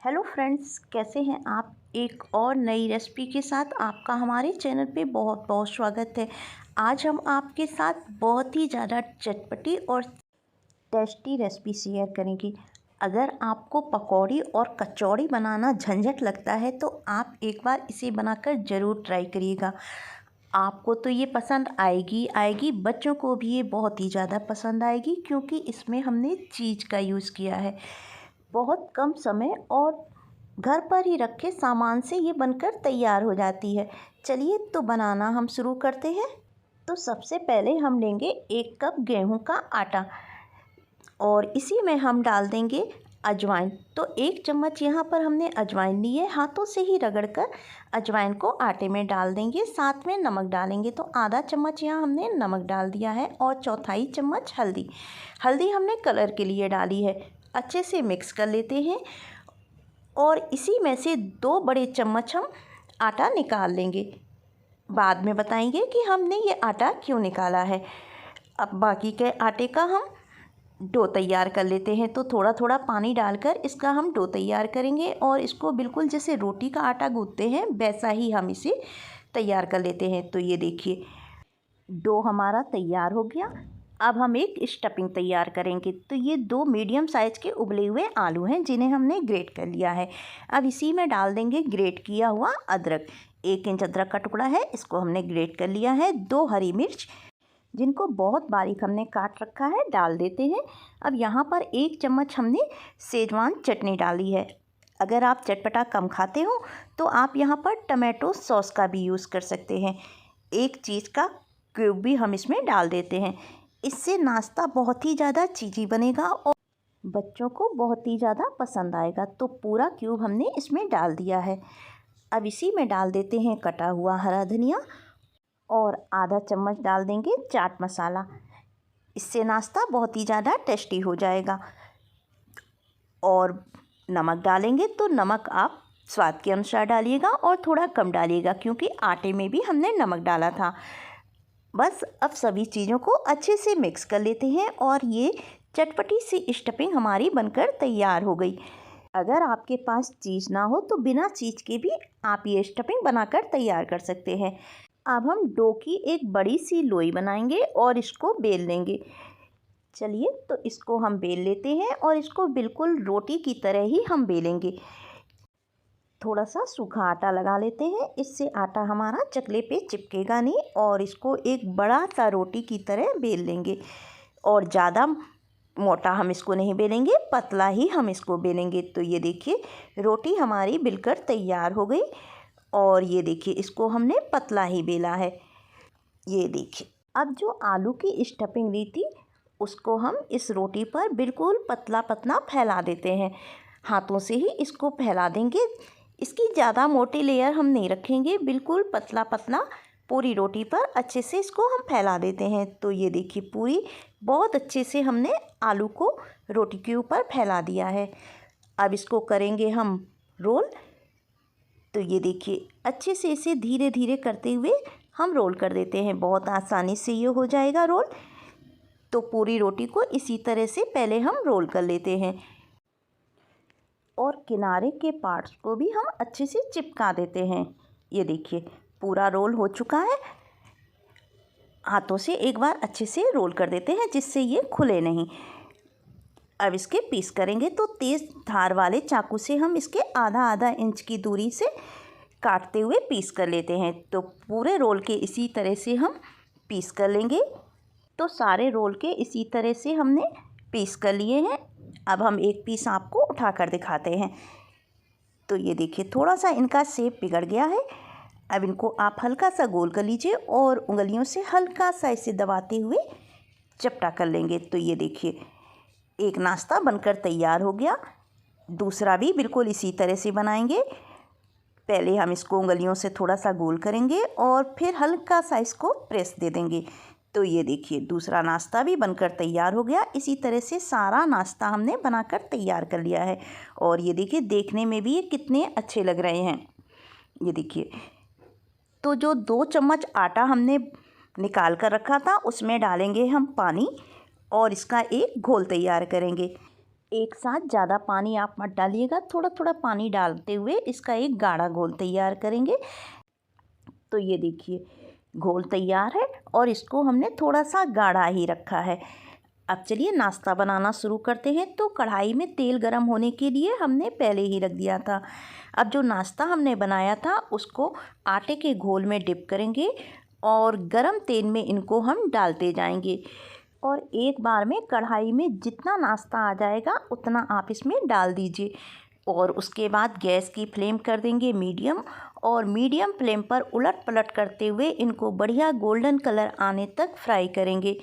Hello friends, कैसे हैं आप। एक और नई रेसिपी के साथ आपका हमारे चैनल पे बहुत बहुत स्वागत है। आज हम आपके साथ बहुत ही ज़्यादा चटपटी और टेस्टी रेसिपी शेयर करेंगे। अगर आपको पकौड़ी और कचौड़ी बनाना झंझट लगता है तो आप एक बार इसे बनाकर ज़रूर ट्राई करिएगा। आपको तो ये पसंद आएगी आएगी, बच्चों को भी ये बहुत ही ज़्यादा पसंद आएगी क्योंकि इसमें हमने चीज़ का यूज़ किया है। बहुत कम समय और घर पर ही रखे सामान से ये बनकर तैयार हो जाती है। चलिए तो बनाना हम शुरू करते हैं। तो सबसे पहले हम लेंगे 1 कप गेहूं का आटा और इसी में हम डाल देंगे अजवाइन। तो 1 चम्मच यहाँ पर हमने अजवाइन ली है, हाथों से ही रगड़कर अजवाइन को आटे में डाल देंगे। साथ में नमक डालेंगे, तो आधा चम्मच यहाँ हमने नमक डाल दिया है और चौथाई चम्मच हल्दी हमने कलर के लिए डाली है। अच्छे से मिक्स कर लेते हैं और इसी में से 2 बड़े चम्मच हम आटा निकाल लेंगे। बाद में बताएंगे कि हमने ये आटा क्यों निकाला है। अब बाकी के आटे का हम डो तैयार कर लेते हैं। तो थोड़ा थोड़ा पानी डालकर इसका हम डो तैयार करेंगे और इसको बिल्कुल जैसे रोटी का आटा गूंथते हैं वैसा ही हम इसे तैयार कर लेते हैं। तो ये देखिए, डो हमारा तैयार हो गया। अब हम एक स्टफिंग तैयार करेंगे। तो ये 2 मीडियम साइज़ के उबले हुए आलू हैं जिन्हें हमने ग्रेट कर लिया है। अब इसी में डाल देंगे ग्रेट किया हुआ अदरक। 1 इंच अदरक का टुकड़ा है, इसको हमने ग्रेट कर लिया है। 2 हरी मिर्च जिनको बहुत बारीक हमने काट रखा है डाल देते हैं। अब यहाँ पर 1 चम्मच हमने शेजवान चटनी डाली है। अगर आप चटपटा कम खाते हो तो आप यहाँ पर टमाटो सॉस का भी यूज़ कर सकते हैं। 1 चीज़ का क्यूब भी हम इसमें डाल देते हैं। इससे नाश्ता बहुत ही ज़्यादा चीज़ी बनेगा और बच्चों को बहुत ही ज़्यादा पसंद आएगा। तो पूरा क्यूब हमने इसमें डाल दिया है। अब इसी में डाल देते हैं कटा हुआ हरा धनिया और आधा चम्मच डाल देंगे चाट मसाला। इससे नाश्ता बहुत ही ज़्यादा टेस्टी हो जाएगा। और नमक डालेंगे तो नमक आप स्वाद के अनुसार डालिएगा और थोड़ा कम डालिएगा क्योंकि आटे में भी हमने नमक डाला था। बस अब सभी चीज़ों को अच्छे से मिक्स कर लेते हैं और ये चटपटी सी स्टफिंग हमारी बनकर तैयार हो गई। अगर आपके पास चीज़ ना हो तो बिना चीज़ के भी आप ये स्टफिंग बनाकर तैयार कर सकते हैं। अब हम डो की एक बड़ी सी लोई बनाएंगे और इसको बेल लेंगे। चलिए तो इसको हम बेल लेते हैं और इसको बिल्कुल रोटी की तरह ही हम बेलेंगे। थोड़ा सा सूखा आटा लगा लेते हैं, इससे आटा हमारा चकले पे चिपकेगा नहीं और इसको एक बड़ा सा रोटी की तरह बेल लेंगे। और ज़्यादा मोटा हम इसको नहीं बेलेंगे, पतला ही हम इसको बेलेंगे। तो ये देखिए, रोटी हमारी बिलकर तैयार हो गई और ये देखिए इसको हमने पतला ही बेला है। ये देखिए, अब जो आलू की स्टफिंग ली थी उसको हम इस रोटी पर बिल्कुल पतला पतला फैला देते हैं। हाथों से ही इसको फैला देंगे। इसकी ज़्यादा मोटी लेयर हम नहीं रखेंगे, बिल्कुल पतला पतला पूरी रोटी पर अच्छे से इसको हम फैला देते हैं। तो ये देखिए, पूरी बहुत अच्छे से हमने आलू को रोटी के ऊपर फैला दिया है। अब इसको करेंगे हम रोल। तो ये देखिए, अच्छे से इसे धीरे धीरे करते हुए हम रोल कर देते हैं। बहुत आसानी से ये हो जाएगा रोल। तो पूरी रोटी को इसी तरह से पहले हम रोल कर लेते हैं और किनारे के पार्ट्स को भी हम अच्छे से चिपका देते हैं। ये देखिए, पूरा रोल हो चुका है। हाथों से एक बार अच्छे से रोल कर देते हैं जिससे ये खुले नहीं। अब इसके पीस करेंगे तो तेज़ धार वाले चाकू से हम इसके आधा आधा इंच की दूरी से काटते हुए पीस कर लेते हैं। तो पूरे रोल के इसी तरह से हम पीस कर लेंगे। तो सारे रोल के इसी तरह से हमने पीस कर लिए हैं। अब हम एक पीस आपको उठा कर दिखाते हैं। तो ये देखिए, थोड़ा सा इनका शेप बिगड़ गया है। अब इनको आप हल्का सा गोल कर लीजिए और उंगलियों से हल्का सा इसे दबाते हुए चपटा कर लेंगे। तो ये देखिए, एक नाश्ता बनकर तैयार हो गया। दूसरा भी बिल्कुल इसी तरह से बनाएंगे। पहले हम इसको उंगलियों से थोड़ा सा गोल करेंगे और फिर हल्का सा इसको प्रेस दे देंगे। तो ये देखिए, दूसरा नाश्ता भी बनकर तैयार हो गया। इसी तरह से सारा नाश्ता हमने बनाकर तैयार कर लिया है। और ये देखिए, देखने में भी ये कितने अच्छे लग रहे हैं। ये देखिए, तो जो 2 चम्मच आटा हमने निकाल कर रखा था उसमें डालेंगे हम पानी और इसका एक घोल तैयार करेंगे। एक साथ ज़्यादा पानी आप मत डालिएगा, थोड़ा थोड़ा पानी डालते हुए इसका एक गाढ़ा घोल तैयार करेंगे। तो ये देखिए घोल तैयार है और इसको हमने थोड़ा सा गाढ़ा ही रखा है। अब चलिए नाश्ता बनाना शुरू करते हैं। तो कढ़ाई में तेल गरम होने के लिए हमने पहले ही रख दिया था। अब जो नाश्ता हमने बनाया था उसको आटे के घोल में डिप करेंगे और गरम तेल में इनको हम डालते जाएंगे। और एक बार में कढ़ाई में जितना नाश्ता आ जाएगा उतना आप इसमें डाल दीजिए। और उसके बाद गैस की फ्लेम कर देंगे मीडियम, और मीडियम फ्लेम पर उलट पलट करते हुए इनको बढ़िया गोल्डन कलर आने तक फ्राई करेंगे।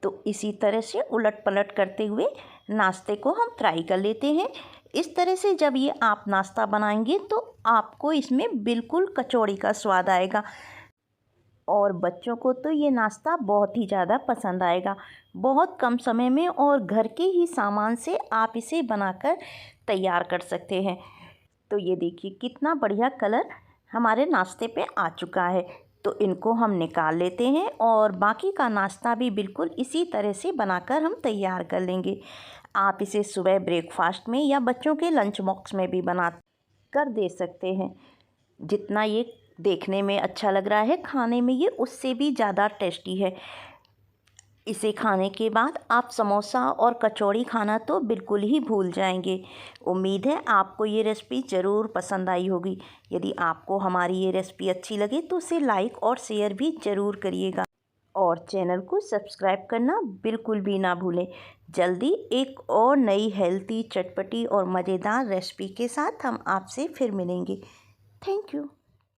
तो इसी तरह से उलट पलट करते हुए नाश्ते को हम फ्राई कर लेते हैं। इस तरह से जब ये आप नाश्ता बनाएंगे तो आपको इसमें बिल्कुल कचौड़ी का स्वाद आएगा और बच्चों को तो ये नाश्ता बहुत ही ज़्यादा पसंद आएगा। बहुत कम समय में और घर के ही सामान से आप इसे बनाकर तैयार कर सकते हैं। तो ये देखिए कितना बढ़िया कलर हमारे नाश्ते पे आ चुका है। तो इनको हम निकाल लेते हैं और बाकी का नाश्ता भी बिल्कुल इसी तरह से बनाकर हम तैयार कर लेंगे। आप इसे सुबह ब्रेकफास्ट में या बच्चों के लंच बॉक्स में भी बना कर दे सकते हैं। जितना ये देखने में अच्छा लग रहा है, खाने में ये उससे भी ज़्यादा टेस्टी है। इसे खाने के बाद आप समोसा और कचौड़ी खाना तो बिल्कुल ही भूल जाएंगे। उम्मीद है आपको ये रेसिपी ज़रूर पसंद आई होगी। यदि आपको हमारी ये रेसिपी अच्छी लगे तो उसे लाइक और शेयर भी ज़रूर करिएगा और चैनल को सब्सक्राइब करना बिल्कुल भी ना भूलें। जल्दी एक और नई हेल्थी, चटपटी और मज़ेदार रेसिपी के साथ हम आपसे फिर मिलेंगे। Thank you.